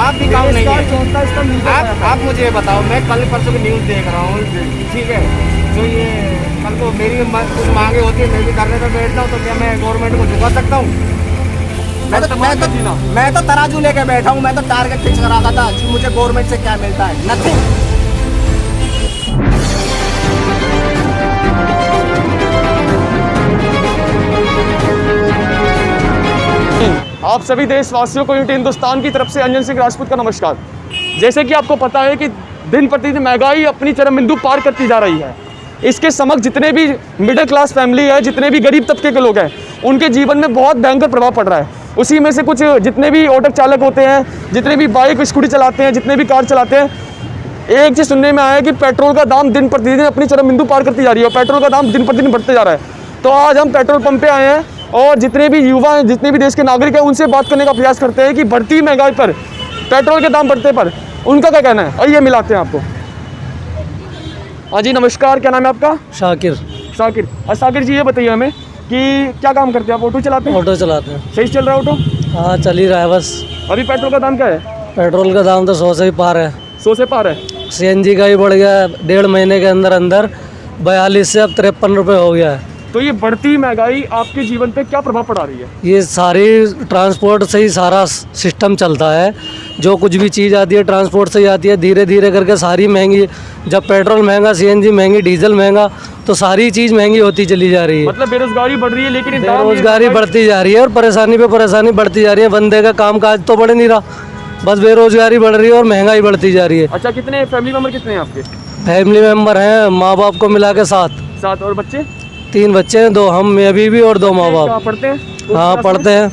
आप भी काम नहीं है। आप मुझे ये बताओ, मैं कल परसों की न्यूज़ देख रहा हूँ, ठीक है, तो ये कल को मेरी कुछ मांगे होती है, मैं भी करने पे बैठता हूँ, तो क्या मैं गवर्नमेंट को झुका सकता हूँ? मैं तो तराजू लेके बैठा हूँ, मैं तो टारगेट फिक्स करा था कि मुझे गवर्नमेंट से क्या मिलता है, नथिंग। आप सभी देशवासियों को यूनिटी हिंदुस्तान की तरफ से अंजन सिंह राजपूत का नमस्कार। जैसे कि आपको पता है कि दिन प्रतिदिन महंगाई अपनी चरम बिंदु पार करती जा रही है। इसके समक्ष जितने भी मिडिल क्लास फैमिली है, जितने भी गरीब तबके के लोग हैं, उनके जीवन में बहुत भयंकर प्रभाव पड़ रहा है। उसी में से कुछ जितने भी ऑटो चालक होते हैं, जितने भी बाइक स्कूटी चलाते हैं, जितने भी कार चलाते हैं, एक चीज़ सुनने में आया है कि पेट्रोल का दाम दिन प्रतिदिन अपनी चरम बिंदु पार करती जा रही है और पेट्रोल का दाम दिन प्रतिदिन बढ़ते जा रहा है। तो आज हम पेट्रोल पंप पे आए हैं और जितने भी युवा हैं, जितने भी देश के नागरिक हैं, उनसे बात करने का प्रयास करते हैं कि बढ़ती महंगाई पर, पेट्रोल के दाम बढ़ते पर उनका क्या कहना है। आइए मिलाते हैं आपको। हाँ जी नमस्कार, क्या नाम है आपका? शाकिर। शाकिर। शाकिर जी ये बताइए हमें कि क्या काम करते हैं आप? ऑटो चलाते हैं? ऑटो चलाते हैं। सही चल रहा है ऑटो? हाँ चल ही रहा है बस। अभी पेट्रोल का दाम क्या है? पेट्रोल का दाम तो 100 से ही पार है। 100 से पार है। सीएनजी का ही बढ़ गया है, 1.5 महीने के अंदर अंदर 42 से अब 53 रुपये हो गया है। तो ये बढ़ती महंगाई आपके जीवन पे क्या प्रभाव पड़ा रही है? ये सारी ट्रांसपोर्ट से ही सारा सिस्टम चलता है। जो कुछ भी चीज़ आती है ट्रांसपोर्ट से ही आती है। धीरे धीरे करके सारी महंगी, जब पेट्रोल महंगा, सीएनजी महंगी, डीजल महंगा, तो सारी चीज़ महंगी होती चली जा रही है। मतलब बेरोजगारी बढ़ रही है, लेकिन बेरोजगारी बढ़ती जा रही है और परेशानी पे परेशानी बढ़ती जा रही है। बंदे का काम काज तो बढ़ नहीं रहा, बस बेरोजगारी बढ़ रही है और महंगाई बढ़ती जा रही है। अच्छा, कितने फैमिली मेंबर कितने हैं आपके? फैमिली मेंबर हैं माँ बाप को मिला के 7। और बच्चे? 3 बच्चे हैं, 2 हम, मैं बीवी और 2 माँ बाप। पढ़ते हैं? हाँ पढ़ते हैं,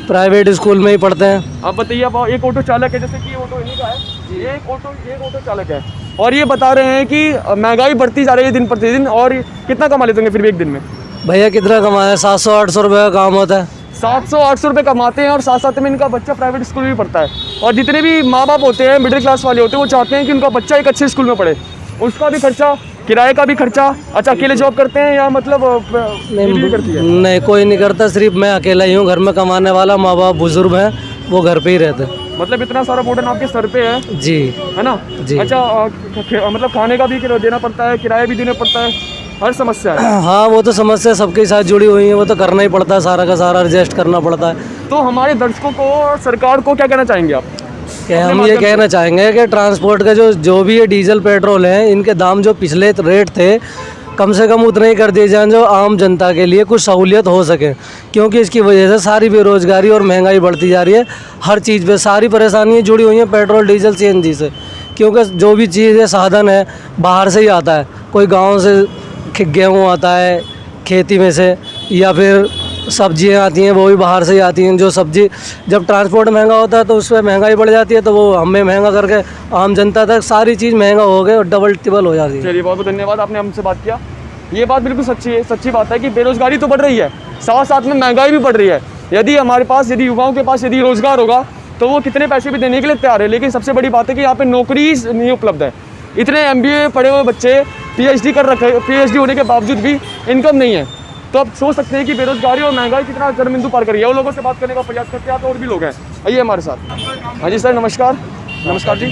प्राइवेट स्कूल में ही पढ़ते हैं। आप बताइए, आप एक ऑटो चालक है, जैसे कि ऑटो इन्हीं का है, एक ऑटो चालक है और ये बता रहे हैं कि महंगाई बढ़ती जा रही है दिन प्रतिदिन। और कितना कमा लेते होंगे फिर भी एक दिन में? भैया कितना कमाया? 700-800 रुपये का काम होता है। 700-800 रुपये कमाते हैं और साथ साथ में इनका बच्चा प्राइवेट स्कूल में पढ़ता है। और जितने भी माँ बाप होते हैं, मिडिल क्लास वाले होते हैं, वो चाहते हैं कि उनका बच्चा एक अच्छे स्कूल में पढ़े। उसका भी खर्चा, किराए का भी खर्चा। अच्छा, अकेले जॉब करते हैं या मतलब नहीं करती है? नहीं, कोई नहीं करता, सिर्फ मैं अकेला ही हूँ घर में कमाने वाला। माँ बाप बुजुर्ग हैं, वो घर पे ही रहते हैं। मतलब इतना सारा बर्डन आपके सर पे है जी, है ना जी। अच्छा, मतलब खाने का भी देना पड़ता है, किराया भी देना पड़ता है, हर समस्या है। हाँ वो तो समस्या सबके साथ जुड़ी हुई है, वो तो करना ही पड़ता है, सारा का सारा एडजस्ट करना पड़ता है। तो हमारे दर्शकों को और सरकार को क्या कहना चाहेंगे आप? क्या हम ये कहना चाहेंगे कि ट्रांसपोर्ट का जो भी ये डीजल पेट्रोल है, इनके दाम जो पिछले रेट थे, कम से कम उतने ही कर दिए जाएं जो आम जनता के लिए कुछ सहूलियत हो सके। क्योंकि इसकी वजह से सारी बेरोजगारी और महंगाई बढ़ती जा रही है। हर चीज़ पे सारी परेशानियाँ जुड़ी हुई हैं पेट्रोल डीजल सीएनजी से। क्योंकि जो भी चीज़ है, साधन है, बाहर से ही आता है। कोई गाँव से गेहूँ आता है खेती में से, या फिर सब्जियां आती हैं वो भी बाहर से ही आती हैं। जो सब्जी जब ट्रांसपोर्ट महंगा होता है तो उस पर महंगाई बढ़ जाती है, तो वो हमें महंगा करके आम जनता तक सारी चीज़ महंगा हो गए और डबल टिबल हो जाती है। चलिए, बहुत बहुत धन्यवाद, आपने हमसे बात किया। ये बात बिल्कुल सच्ची बात है कि बेरोजगारी तो बढ़ रही है, साथ साथ में महंगाई भी बढ़ रही है। यदि हमारे पास, यदि युवाओं के पास यदि रोजगार होगा तो वो कितने पैसे भी देने के लिए तैयार है। लेकिन सबसे बड़ी बात है कि यहाँ पे नौकरी नहीं उपलब्ध है। इतने MBA पढ़े हुए बच्चे, PhD कर रखे, PhD होने के बावजूद भी इनकम नहीं है। तो आप सोच सकते हैं कि बेरोजगारी और महंगाई कितना चरम बिंदु पार कर रही है। वो लोगों से बात करने का प्रयास करते हैं, तो और भी लोग हैं, आइए हमारे साथ। हाँ जी सर, नमस्कार। नमस्कार जी,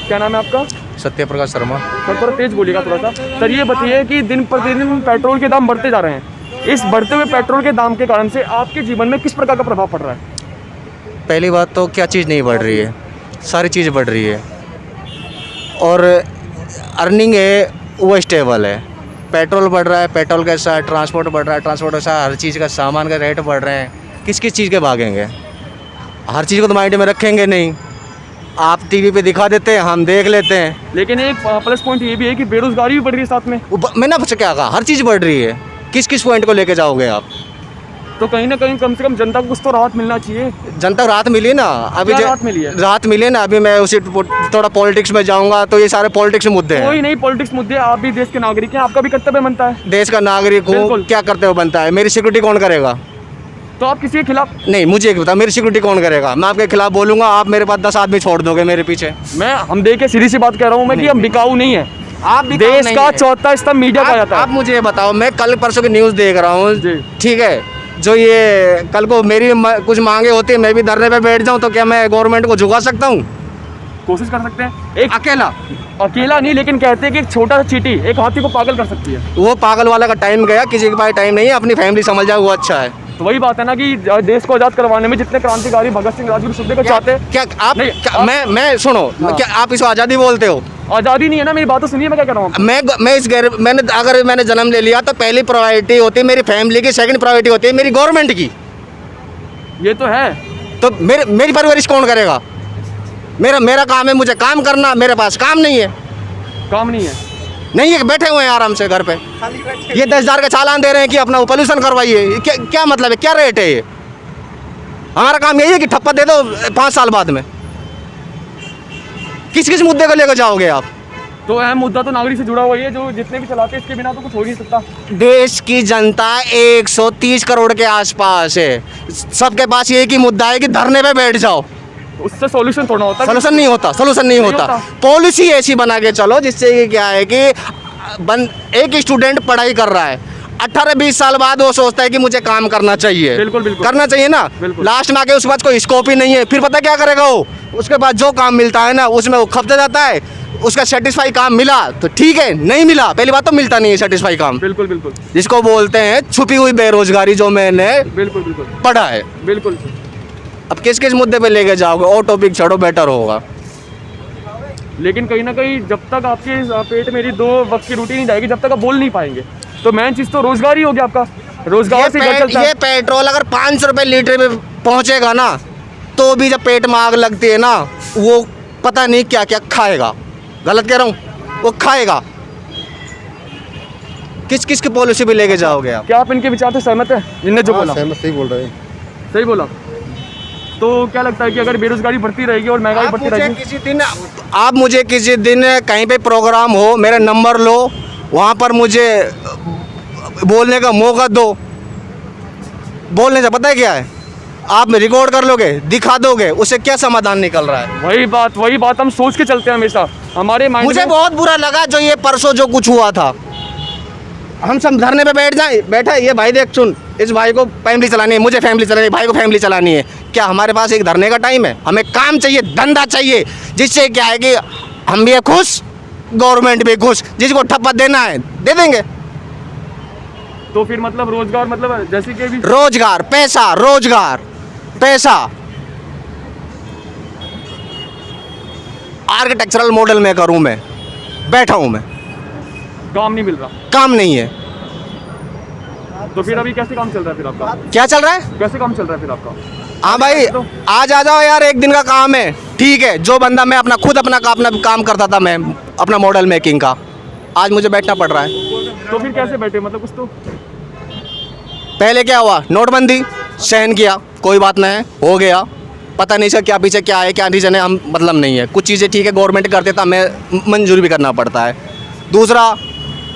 क्या नाम है आपका? सत्य प्रकाश शर्मा। सर थोड़ा तेज बोलिएगा थोड़ा सा। सर ये बताइए कि दिन प्रतिदिन पेट्रोल के दाम बढ़ते जा रहे हैं। इस बढ़ते हुए पेट्रोल के दाम के कारण से आपके जीवन में किस प्रकार का प्रभाव पड़ रहा है? पहली बात तो क्या चीज़ नहीं बढ़ रही है, सारी चीज़ बढ़ रही है। और अर्निंग है वो स्टेबल है। पेट्रोल बढ़ रहा है, पेट्रोल के साथ ट्रांसपोर्ट बढ़ रहा है, ट्रांसपोर्ट के साथ हर चीज़ का सामान का रेट बढ़ रहे हैं। किस किस चीज़ के भागेंगे? हर चीज़ को तो माइंड में रखेंगे नहीं। आप टीवी पे दिखा देते हैं, हम देख लेते हैं। लेकिन एक प्लस पॉइंट ये भी है कि बेरोजगारी भी बढ़ रही है साथ में। मैंने आपसे क्या कहा, हर चीज़ बढ़ रही है। किस किस पॉइंट को लेके जाओगे आप? तो कहीं ना कहीं कम से कम जनता को कुछ तो राहत मिलना चाहिए। जनता को राहत मिली ना अभी? राहत मिली है? राहत मिली ना। अभी मैं उसी थोड़ा पॉलिटिक्स में जाऊंगा तो ये सारे पॉलिटिक्स मुद्दे हैं। कोई नहीं पॉलिटिक्स मुद्दे, आप भी देश के नागरिक हैं, आपका भी कर्तव्य बनता है। देश का नागरिक हूँ, क्या कर्तव्य बनता है? मेरी सिक्योरिटी कौन करेगा? तो आप किसी के खिलाफ नहीं, मुझे एक बता, मेरी सिक्योरिटी कौन करेगा? मैं आपके खिलाफ बोलूंगा, आप मेरे पास 10 आदमी छोड़ दोगे मेरे पीछे। हम देखिए सीधी सी बात कह रहा हूँ मैं कि हम बिकाऊ नहीं है। आप देश का चौथा स्तंभ मीडिया का जाता है। आप मुझे ये बताओ, मैं कल परसों की न्यूज़ देख रहा हूँ, ठीक है, जो ये कल को मेरी कुछ मांगे होती है, मैं भी धरने पे बैठ जाऊँ तो क्या मैं गवर्नमेंट को झुका सकता हूँ? कोशिश कर सकते हैं। एक अकेला अकेला नहीं, लेकिन कहते हैं कि एक छोटा सा चींटी एक हाथी को पागल कर सकती है। वो पागल वाला का टाइम गया, किसी के पास टाइम नहीं है, अपनी फैमिली संभल जाए वो अच्छा है। तो वही बात है ना कि देश को आज़ाद करवाने में जितने क्रांतिकारी भगत सिंह, राजगुरु, सुखदेव को चाहते हैं। क्या आप नहीं, क्या, मैं सुनो, हाँ। क्या आप इसको आज़ादी बोलते हो? आज़ादी नहीं है ना, मेरी बात तो सुनिए, मैं क्या कर रहा हूँ। अगर मैंने जन्म ले लिया तो पहली प्रायोरिटी होती है मेरी फैमिली की, सेकंड प्रायोरिटी होती है मेरी गवर्नमेंट की। ये तो है। तो मेरी परवरिश कौन करेगा? मेरा काम है, मुझे काम करना, मेरे पास काम नहीं है। काम नहीं है, नहीं है, बैठे हुए हैं आराम से घर पे। ये 10,000 का चालान दे रहे हैं कि अपना वो पोल्यूशन करवाइए। क्या मतलब है, क्या रेट है ये? हमारा काम यही है कि ठप्पा दे दो 5 साल बाद में। किस मुद्दे को लेकर जाओगे आप? तो अहम मुद्दा तो नागरिक से जुड़ा हुआ ही है, जो जितने भी चलाते हैं, इसके बिना तो कुछ हो नहीं सकता। देश की जनता 130 करोड़ के आसपास है, सबके पास ये एक ही मुद्दा है कि धरने पे बैठ जाओ। उससे सॉल्यूशन थोड़ा होता है। सोल्यूशन नहीं होता। पॉलिसी ऐसी बना के चलो जिससे कि क्या है कि एक स्टूडेंट पढ़ाई कर रहा है, 18-20 साल बाद वो सोचता है कि मुझे काम करना चाहिए। बिल्कुल बिल्कुल करना चाहिए ना। बिल्कुल। लास्ट में आके उसके बाद कोई स्कोप ही नहीं है, फिर पता क्या करेगा वो? उसके बाद जो काम मिलता है ना उसमें वो खपता जाता है। उसका सेटिस्फाई काम मिला तो ठीक है, नहीं मिला, पहली बात तो मिलता नहीं है सेटिस्फाई काम। बिल्कुल बिल्कुल जिसको बोलते हैं छुपी हुई बेरोजगारी, जो मैंने बिल्कुल बिल्कुल पढ़ा है। बिल्कुल। अब किस मुद्दे पे लेके जाओगे? और टॉपिक छोड़ो, बेटर होगा। लेकिन कहीं ना कहीं जब तक आपके पेट में मेरी 2 वक्त की रोटी नहीं जाएगी, जब तक आप बोल नहीं पाएंगे। तो मेन चीज़ तो रोजगार ही हो गया आपका। रोजगार से घर चलता है। ये पेट्रोल अगर 500 रुपये लीटर में पहुंचेगा ना, तो भी जब पेट में आग लगती है ना, वो पता नहीं क्या क्या खाएगा। गलत कह रहा हूँ? वो खाएगा। किस की पॉलिसी भी लेके जाओगे आप? क्या आप इनके विचार से सहमत है, इनने जो बोला? सहमत, सही बोल रहे हैं। सही बोला। तो क्या लगता है कि अगर बेरोजगारी बढ़ती रहेगी और महंगाई बढ़ती रहेगी? आप मुझे किसी दिन कहीं पे प्रोग्राम हो, मेरा नंबर लो, वहाँ पर मुझे बोलने का मौका दो। बोलने से पता है क्या है, आप रिकॉर्ड कर लोगे, दिखा दोगे, उससे क्या समाधान निकल रहा है? वही बात हम सोच के चलते हैं हमेशा हमारे माइंड मुझे में। बहुत बुरा लगा जो ये परसों जो कुछ हुआ था। हम सब धरने पे बैठा है, ये भाई देख सुन, इस भाई को फैमिली चलानी है, मुझे फैमिली चलानी है, भाई को फैमिली चलानी है। क्या हमारे पास एक धरने का टाइम है? हमें काम चाहिए, धंधा चाहिए, जिससे क्या है कि हम भी खुश, गवर्नमेंट भी खुश। जिसको ठप्पा देना है दे देंगे। तो फिर मतलब रोजगार, मतलब जैसे कि रोजगार, पैसा। आर्किटेक्चरल मॉडल में करूं, मैं बैठा हूं, मैं काम नहीं मिल रहा। काम नहीं है। तो फिर अभी कैसे काम चल रहा है फिर आपका? क्या चल रहा है? कैसे काम चल रहा है फिर आपका? हाँ भाई, आज आ जाओ यार, एक दिन का काम है, ठीक है। जो बंदा मैं अपना काम करता था, मैं अपना मॉडल मेकिंग का, आज मुझे बैठना पड़ रहा है। तो फिर कैसे बैठे, मतलब कुछ तो पहले क्या हुआ, नोटबंदी सहन किया, कोई बात नहीं, हो गया। पता नहीं सर क्या पीछे क्या है, क्या रीज़न है, हम मतलब नहीं है। कुछ चीज़ें ठीक है गवर्नमेंट कर देता, हमें मंजूरी भी करना पड़ता है। दूसरा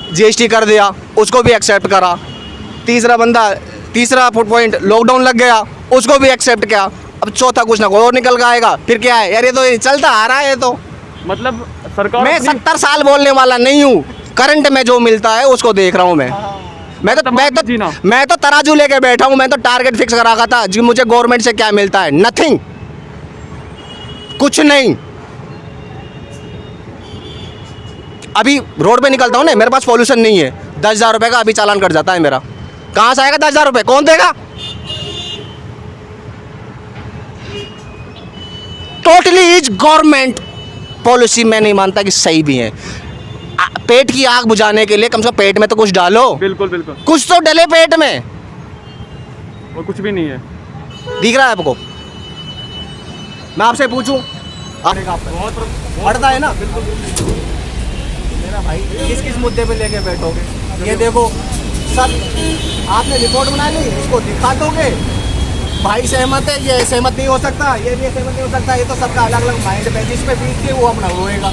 जीएसटी कर दिया, उसको भी एक्सेप्ट करा। तीसरा पॉइंट, लॉकडाउन लग गया, उसको भी एक्सेप्ट किया। अब चौथा कुछ ना कोई और निकल का आएगा, फिर क्या है यार, ये तो चलता आ रहा है। तो मतलब सरकार, मैं 70 साल बोलने वाला नहीं हूँ, करंट में जो मिलता है उसको देख रहा हूँ मैं तो तराजू लेके बैठा हूँ। मैं तो टारगेट फिक्स करा था जी, मुझे गवर्नमेंट से क्या मिलता है, नथिंग, कुछ नहीं। अभी रोड पे निकलता हूँ ना, मेरे पास पॉल्यूशन नहीं है, 10,000 रुपये का अभी चालान कट जाता है मेरा। कहाँ से आएगा 10,000 रुपये, कौन देगा? Totally is government policy. मैं नहीं मानता कि सही भी है। पेट की आग बुझाने के लिए कम से कम पेट में तो कुछ डालो। बिल्कुल बिल्कुल, कुछ तो डले पेट में, और कुछ भी नहीं है। दिख रहा है आपको? मैं आपसे पूछूं, पड़ता है ना मेरा भाई, किस मुद्दे पे लेके बैठोगे? ये देखो सब, आपने रिपोर्ट बना ली, इसको दिखा दोगे, भाई सहमत है, ये सहमत नहीं हो सकता, ये भी सहमत नहीं हो सकता। ये तो सबका अलग अलग माइंड है, जिस पे बीत के वो अपना रोएगा।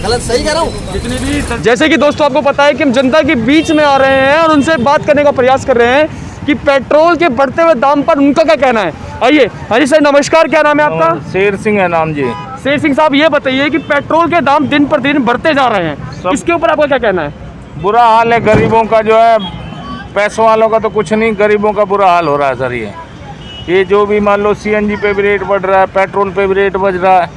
गलत सही कह रहा हूँ? जितनी भी, जैसे कि दोस्तों आपको पता है कि हम जनता के बीच में आ रहे हैं और उनसे बात करने का प्रयास कर रहे हैं कि पेट्रोल के बढ़ते हुए दाम पर उनका क्या कहना है। आइए। हाँ जी सर, नमस्कार, क्या नाम है आपका? शेर सिंह है नाम जी। शेर सिंह साहब, ये बताइए कि पेट्रोल के दाम दिन पर दिन बढ़ते जा रहे हैं, इसके ऊपर आपका क्या कहना है? बुरा हाल है गरीबों का, जो है पैसों वालों का तो कुछ नहीं, गरीबों का बुरा हाल हो रहा है सर। ये जो भी मान लो CNG पे भी रेट बढ़ रहा है, पेट्रोल पे भी रेट बढ़ रहा है,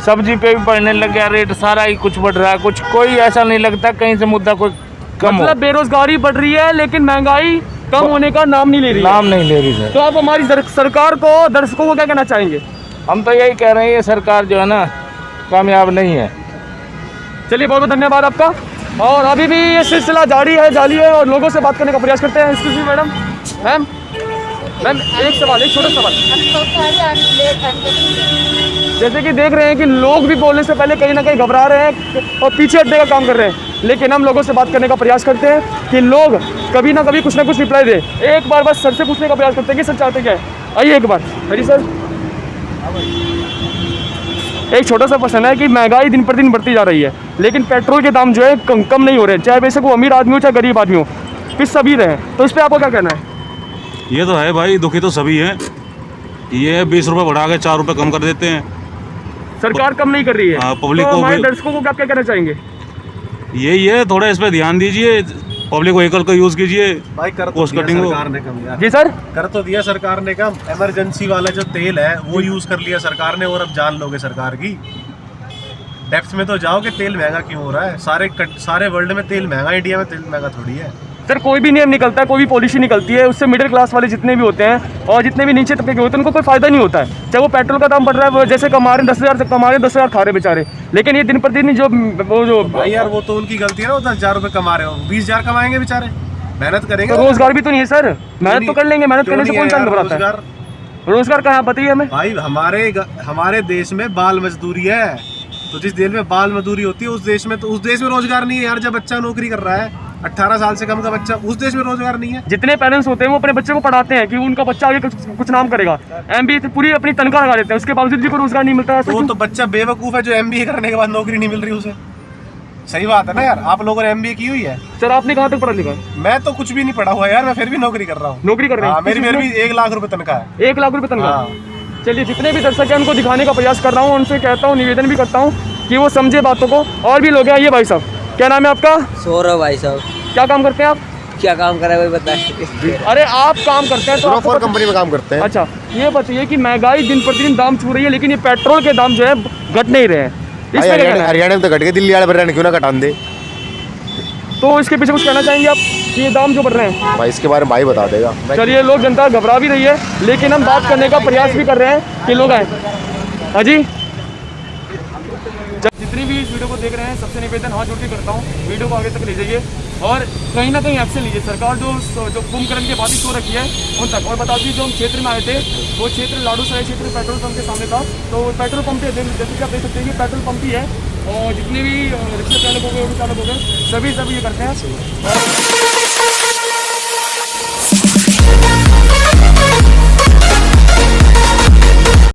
सब्जी पे भी बढ़ने लग गया रेट, सारा ही कुछ बढ़ रहा है, कुछ कोई ऐसा नहीं लगता कहीं से मुद्दा कोई कम हो। मतलब बेरोजगारी बढ़ रही है लेकिन महंगाई कम होने का नाम नहीं ले रही है। नाम नहीं ले रही सर। तो आप हमारी सरकार को, दर्शकों को क्या कहना चाहेंगे? हम तो यही कह रहे हैं ये सरकार जो है ना कामयाब नहीं है। चलिए बहुत बहुत धन्यवाद आपका। और अभी भी ये सिलसिला जारी है और लोगों से बात करने का प्रयास करते हैं। एक्सक्यूज मी मैडम, मैम एक सवाल, एक छोटा सवाल। जैसे कि देख रहे हैं कि लोग भी बोलने से पहले कहीं ना कहीं घबरा रहे हैं और पीछे हटने का काम कर रहे हैं, लेकिन हम लोगों से बात करने का प्रयास करते हैं कि लोग कभी ना कभी कुछ ना कुछ रिप्लाई दे। एक बार बस सर से पूछने का प्रयास करते हैं कि सर चाहते क्या है। आइए एक बार। जी सर, एक छोटा सा प्रश्न है कि महंगाई दिन पर दिन बढ़ती जा रही है लेकिन पेट्रोल के दाम जो है कम नहीं हो रहे हैं, चाहे बेशक वो अमीर आदमी हो चाहे गरीब आदमी हो, पिस सभी रहे हैं। तो इस पर आपको क्या कहना है? ये तो है भाई, दुखी तो सभी हैं। ये 20 रुपये बढ़ा के 4 रुपये कम कर देते हैं। सरकार कम नहीं कर रही है। हाँ, पब्लिक तो को हमारे भी- दर्शकों को क्या कहना चाहेंगे? यही है, थोड़ा इस पे ध्यान दीजिए, पब्लिक व्हीकल का यूज़ कीजिए, भाई कर तो कोस्ट दिया कटिंग हो। सरकार ने कम यार, जी सर, कर तो दिया सरकार ने कम। इमरजेंसी वाला जो तेल है वो यूज कर लिया सरकार ने, और अब जान लोगे सरकार की। डेप्थ में तो जाओ कि तेल महंगा क्यों हो रहा है। सारे वर्ल्ड में तेल महंगा, इंडिया में तेल महंगा थोड़ी है। सर कोई भी नियम निकलता है, कोई भी पॉलिसी निकलती है, उससे मिडिल क्लास वाले जितने भी होते हैं और जितने भी नीचे तबके के होते हैं उनको कोई फायदा नहीं होता है। चाहे वो पेट्रोल का दाम बढ़ रहा है, वो जैसे कमा रहे 10,000 से कमा रहे 10,000 खा रहे बेचारे, लेकिन ये दिन प्रतिदिन जो भाई यार वो तो उनकी गलती है ना, वो 10,000 रुपये कमा रहे हो, 20,000 कमाएंगे बेचारे, मेहनत करेंगे। तो रोजगार भी तो नहीं है सर, मेहनत तो कर लेंगे, मेहनत करने से कौन इंसान घबराता है? रोजगार कहाँ बताइए हमें। भाई हमारे देश में बाल मजदूरी है, तो जिस देश में बाल मजदूरी होती है उस देश में रोजगार नहीं है यार। जब बच्चा नौकरी कर रहा है 18 साल से कम का बच्चा, उस देश में रोजगार नहीं है। जितने पेरेंट्स होते हैं वो अपने बच्चे को पढ़ाते हैं कि उनका बच्चा आगे कुछ नाम करेगा, MBA पूरी अपनी तनख्वाह लगा देते हैं, उसके बावजूद भी कोई रोजगार नहीं मिलता है। तो वो तो बच्चा बेवकूफ है जो MBA करने के बाद नौकरी नहीं मिल रही उसे। सही बात है ना यार, आप लोगों ने MBA की हुई है, सर आपने कहाँ तक पढ़ा लिखा? मैं तो कुछ भी नहीं पढ़ा हुआ यार, मैं फिर भी नौकरी कर रहा हूँ। नौकरी कर रहे हैं? मेरी भी 1 लाख रुपए तनख्वाह है। 1 लाख रुपए तनख्वाह? हाँ। चलिए जितने भी दर्शक हैं उनको दिखाने का प्रयास कर रहा हूँ, उनसे कहता हूँ, निवेदन भी करता हूँ कि वो समझे बातों को। और भी लोग हैं। ये भाई साहब, क्या नाम है आपका? सौरभ भाई साहब। क्या काम करते हैं आप? क्या काम करा है भाई बताइए। अरे आप काम करते हैं तो आपको कंपनी में काम करते हैं। अच्छा ये बताइए कि महंगाई दिन प्रतिदिन दाम छू रही है लेकिन ये पेट्रोल के दाम जो है घट नहीं रहे हैं, इसमें क्या कहना है? हरियाणा में तो घट गए, दिल्ली वाले हरियाणा क्यों ना घटान दे। तो इसके पीछे कुछ कहना चाहेंगे आप कि ये दाम जो बढ़ रहे हैं? भाई इसके बारे में भाई बता देगा। चलिए लोग, जनता घबरा भी रही है लेकिन हम बात करने का प्रयास भी कर रहे हैं कि लोग आए। हाँ जी, जितनी भी इस वीडियो को देख रहे हैं सबसे निवेदन हाथ जोड़ के करता हूँ, वीडियो को आगे तक ले जाइए और कहीं ना कहीं एक्शन लीजिए। सरकार जो कुंभकर्ण की बातें सो रखी है उन तक। और बता दीजिए जो हम क्षेत्र में आए थे वो क्षेत्र लाडूसराय क्षेत्र पेट्रोल पंप के सामने था। तो पेट्रोल पंप पे जैसे कि आप देख सकते हैं कि पेट्रोल पंप ही है और जितने भी रिक्शा चालक हो गए, ऑटो चालक हो गए, सभी ये करते हैं। और